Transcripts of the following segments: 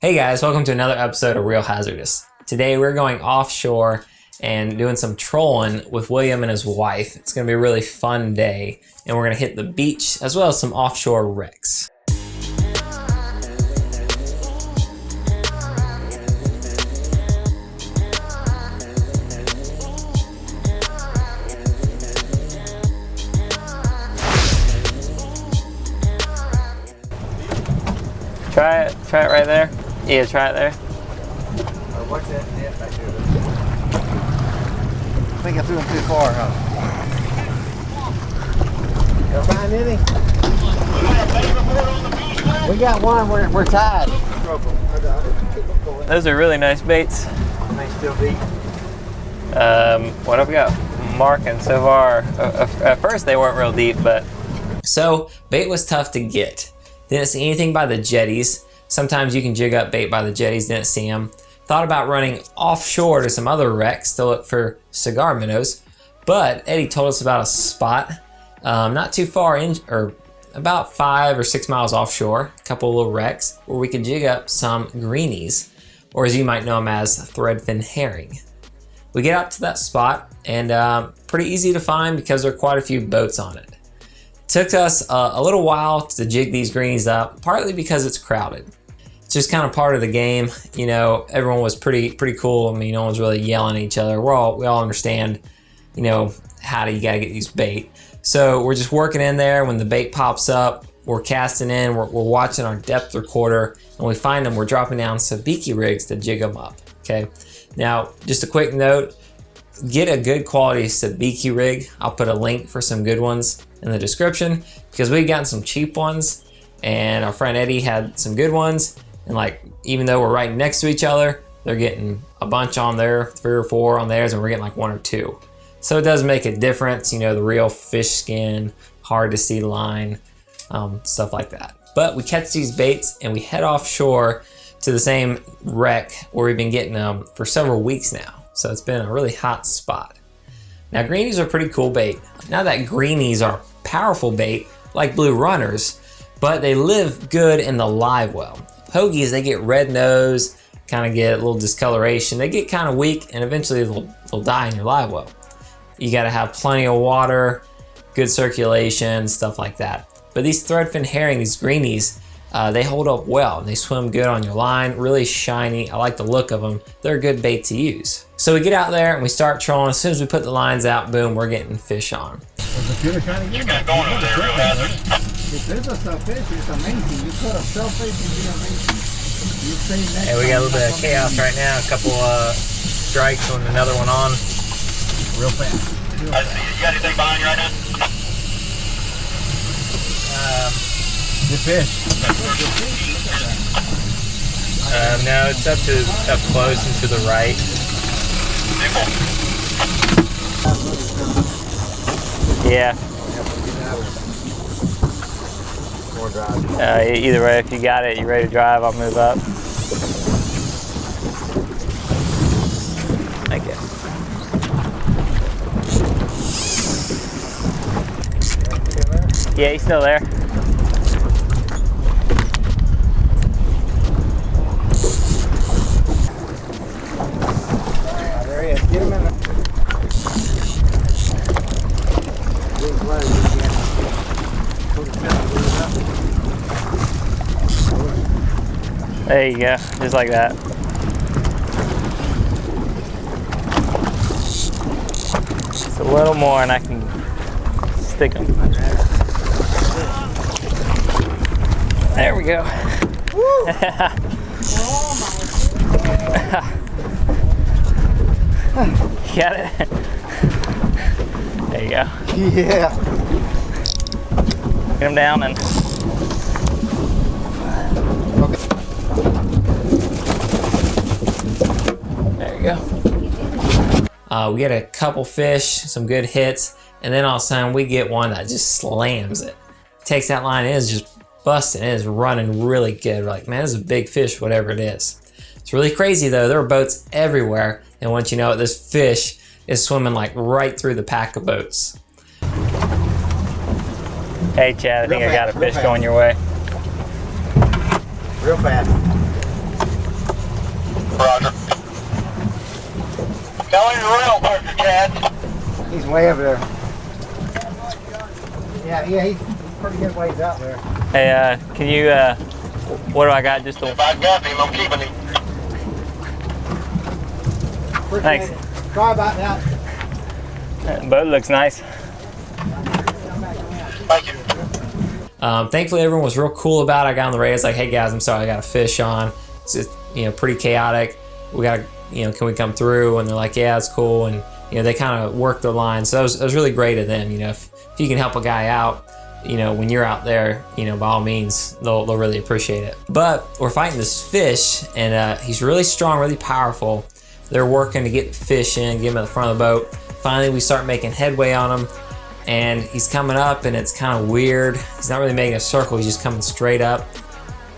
Hey guys, welcome to another episode of Real Hazardous. Today we're going offshore and doing some trolling with William and his wife. It's gonna be a really fun day and we're gonna hit the beach as well as some offshore wrecks. Try it right there. Yeah, try it there. What's that net back there? I think I threw him too far, huh? You find any? We got one, we're tied. Those are really nice baits. They still beat. What have we got? Marking so far. At first they weren't real deep, but. So, bait was tough to get. Didn't see anything by the jetties. Sometimes you can jig up bait by the jetties, didn't see them. Thought about running offshore to some other wrecks to look for cigar minnows, but Eddie told us about a spot not too far in, or about 5 or 6 miles offshore, a couple of little wrecks where we could jig up some greenies, or as you might know them as threadfin herring. We get out to that spot and pretty easy to find because there are quite a few boats on it. Took us a little while to jig these greenies up, partly because it's crowded. It's just kind of part of the game. You know, everyone was pretty cool. I mean, no one's really yelling at each other. We all understand, you know, how do you gotta get these bait. So we're just working in there. When the bait pops up, we're casting in, we're watching our depth recorder, and we find them, we're dropping down Sabiki rigs to jig them up, okay? Now, just a quick note, get a good quality Sabiki rig. I'll put a link for some good ones in the description because we've gotten some cheap ones and our friend Eddie had some good ones, and like even though we're right next to each other, they're getting a bunch on there, 3 or 4 on theirs, and we're getting like 1 or 2. So it does make a difference, you know, the real fish skin, hard to see line, stuff like that. But we catch these baits and we head offshore to the same wreck where we've been getting them for several weeks now. So it's been a really hot spot. Now greenies are pretty cool bait. Now that greenies are powerful bait like blue runners, but they live good in the live well. Pogies, they get red nose, kind of get a little discoloration. They get kind of weak and eventually they'll die in your live well. You gotta have plenty of water, good circulation, stuff like that. But these threadfin herring, these greenies, they hold up well and they swim good on your line, really shiny. I like the look of them. They're a good bait to use. So we get out there and we start trolling. As soon as we put the lines out, boom, we're getting fish on. Just got going over there real hazardous. If there's a fish, it's amazing. You put a shellfish and be amazing. Hey, we got a little bit of chaos right now. A couple strikes and another one on. Real fast. You got anything behind you right now? Good fish. No, it's up close and to the right. Yeah. Either way, if you got it, you ready to drive, I'll move up. Thank you. Yeah, he's still there. There he is. Get him in there. There you go, just like that. Just a little more and I can stick them. There we go. Woo! Got it? There you go. Yeah. Get them down and... There you go. We get a couple fish, some good hits, and then all of a sudden we get one that just slams it. Takes that line, it is just busting, it is running really good. We're like, man, this is a big fish, whatever it is. It's really crazy though, there are boats everywhere, and once you know it, this fish is swimming like right through the pack of boats. Hey Chad, I think I got a fish going your way. Real fast. Roger. Tell him your rail partner, Chad. He's way over there. Yeah, he's pretty good ways out there. Hey, can you, what do I got? Just a... If I got him, I'm keeping him. Thanks. Sorry about that. That boat looks nice. Thank you. Thankfully, everyone was real cool about it. I got on the radio. It's like, hey guys, I'm sorry, I got a fish on. It's just, pretty chaotic. We got to, can we come through? And they're like, yeah, it's cool. And, they kind of worked their line. So it was really great of them. If you can help a guy out, when you're out there, by all means, they'll really appreciate it. But we're fighting this fish, and he's really strong, really powerful. They're working to get the fish in, get him at the front of the boat. Finally, we start making headway on him, and he's coming up, and it's kind of weird. He's not really making a circle, he's just coming straight up.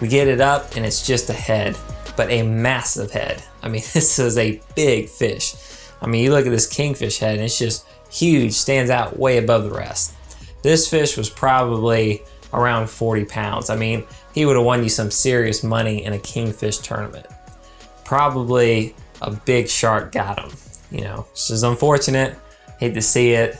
We get it up, and it's just a head, but a massive head. I mean, this is a big fish. I mean, you look at this kingfish head, and it's just huge, stands out way above the rest. This fish was probably around 40 pounds. I mean, he would have won you some serious money in a kingfish tournament. Probably a big shark got him. This is unfortunate, hate to see it,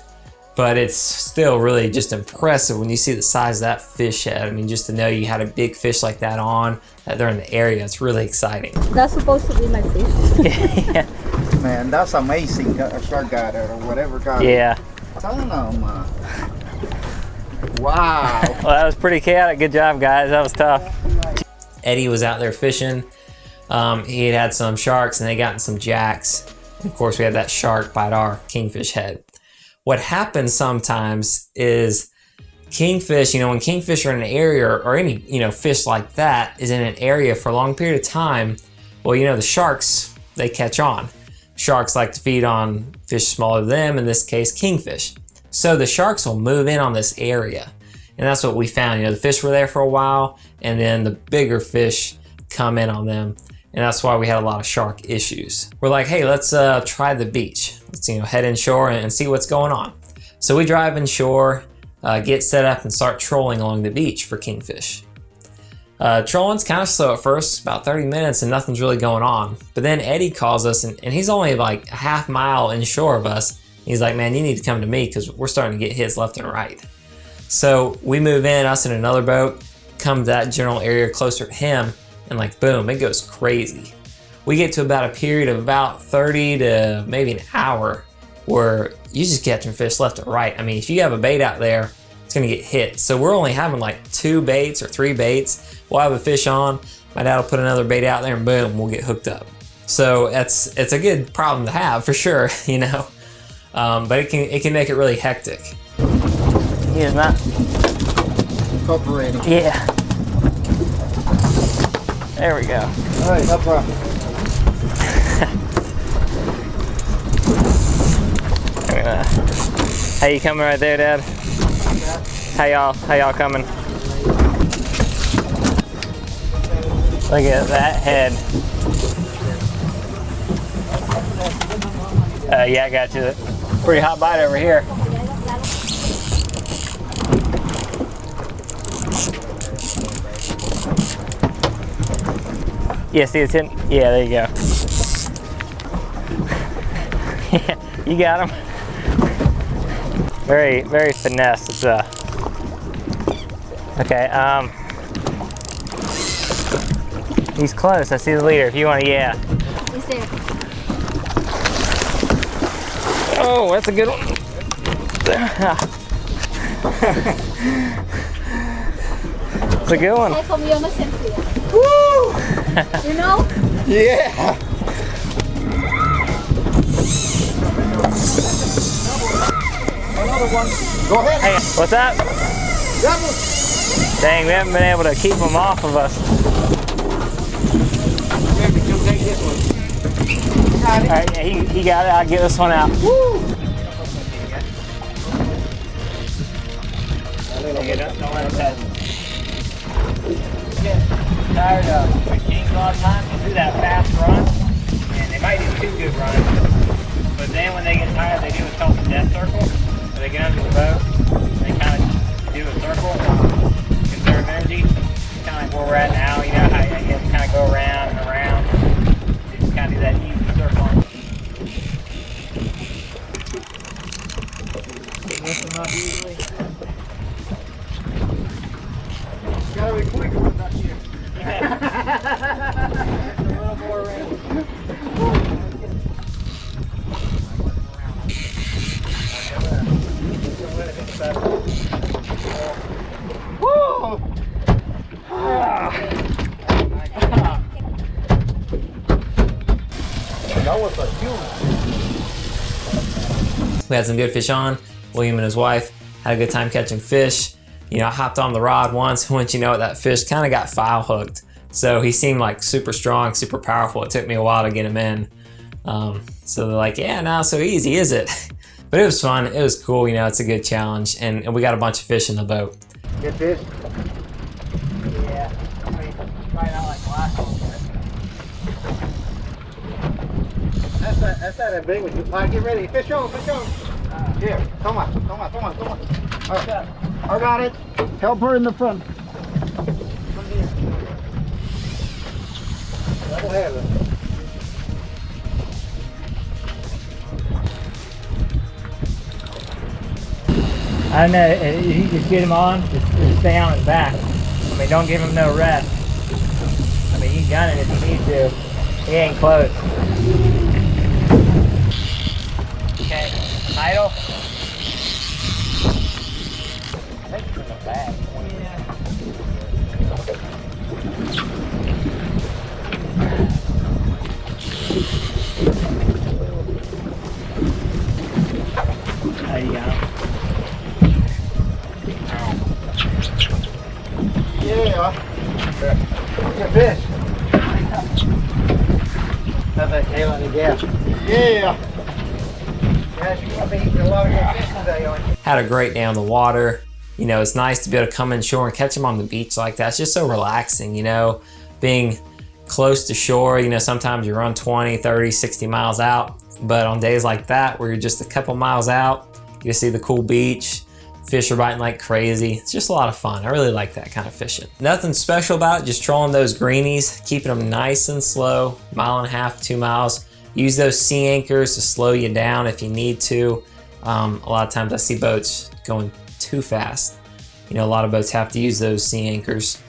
but it's still really just impressive when you see the size of that fish head. I mean, just to know you had a big fish like that on, that they're in the area, it's really exciting. That's supposed to be my fish. Yeah. Man, that's amazing. A shark got it or whatever got it. Yeah. I don't know, man. Wow. Well, that was pretty chaotic. Good job, guys. That was tough. Eddie was out there fishing. He had some sharks, and they got in some jacks. Of course, we had that shark bite our kingfish head. What happens sometimes is kingfish, when kingfish are in an area, or any, fish like that is in an area for a long period of time, well, the sharks, they catch on. Sharks like to feed on fish smaller than them, in this case, kingfish. So the sharks will move in on this area. And that's what we found. The fish were there for a while, and then the bigger fish come in on them. And that's why we had a lot of shark issues. We're like, hey, let's try the beach. Let's head inshore and see what's going on. So we drive inshore, get set up, and start trolling along the beach for kingfish. Trolling's kind of slow at first, about 30 minutes, and nothing's really going on. But then Eddie calls us, and he's only like a half mile inshore of us. He's like, man, you need to come to me because we're starting to get hits left and right. So we move in, us in another boat, come to that general area closer to him, and like, boom, it goes crazy. We get to about a period of about 30 to maybe an hour where you just catching fish left and right. I mean, if you have a bait out there, it's gonna get hit. So we're only having like 2 baits or 3 baits. We'll have a fish on, my dad will put another bait out there, and boom, we'll get hooked up. So it's a good problem to have for sure, but it can make it really hectic. He is not Cooperating. Yeah. There we go. All right, no problem. Hey, you coming right there, Dad? How y'all coming? Look at that head. Yeah, I got you. Pretty hot bite over here. Yeah, see it's in. Yeah, there you go. Yeah, you got him. Very, very finesse. It's okay. He's close. I see the leader. If you want to, yeah. He's there. Oh, that's a good one. It's a good one. Woo! You know? Yeah. Another one. Go ahead. Hey, what's up? Double. Dang, we haven't been able to keep them off of us. Come take this one. Got it. All right, yeah, he got it. I'll get this one out. Woo. Don't let it touch. Get tired of kings a lot of times. They'll do that fast run, and they might do 2 good runs. But then when they get tired, they do what's called the death circle. So they get under the boat, and they kind of do a circle, conserve energy. Kind of like where we're at now. You know how you kind of go around and around. They just That was a huge. We had some good fish on. William and his wife had a good time catching fish. You know, I hopped on the rod once. Once you know it, that fish kind of got foul hooked. So he seemed like super strong, super powerful. It took me a while to get him in. So they're like, yeah, not so easy, is it? But it was fun. It was cool. You know, it's a good challenge. And we got a bunch of fish in the boat. Good fish? Yeah. I mean, probably not like the last one. That's not a big one. All right, get ready. Fish on, fish on. Here, come on. All right, I got it. Help her in the front. Double handle. I don't know, you just get him on, just stay on his back. I mean, don't give him no rest. I mean, you can gun it if you need to. He ain't close. Okay, idle. Take it from the back. There you go. Yeah. Good fish. How's that tail on the gas? Yeah. Guys, you're gonna be eating a lot of good fish today, aren't you? Had a great day on the water. You know, it's nice to be able to come inshore and catch them on the beach like that. It's just so relaxing, you know, being close to shore. You know, sometimes you run 20, 30, 60 miles out, but on days like that where you're just a couple miles out, you see the cool beach, fish are biting like crazy. It's just a lot of fun. I really like that kind of fishing. Nothing special about it, just trolling those greenies, keeping them nice and slow, 1.5 miles, 2 miles. Use those sea anchors to slow you down if you need to. A lot of times I see boats going too fast. You know, a lot of boats have to use those sea anchors.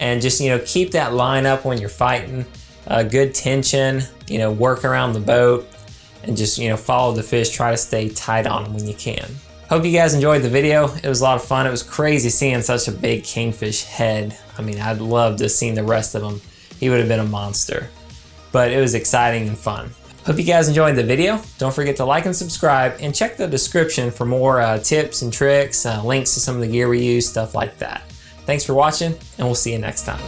And just, you know, keep that line up when you're fighting. Good tension, you know, work around the boat and just, you know, follow the fish. Try to stay tight on them when you can. Hope you guys enjoyed the video. It was a lot of fun. It was crazy seeing such a big kingfish head. I mean, I'd love to have seen the rest of him. He would have been a monster. But it was exciting and fun. Hope you guys enjoyed the video. Don't forget to like and subscribe and check the description for more tips and tricks, links to some of the gear we use, stuff like that. Thanks for watching, and we'll see you next time.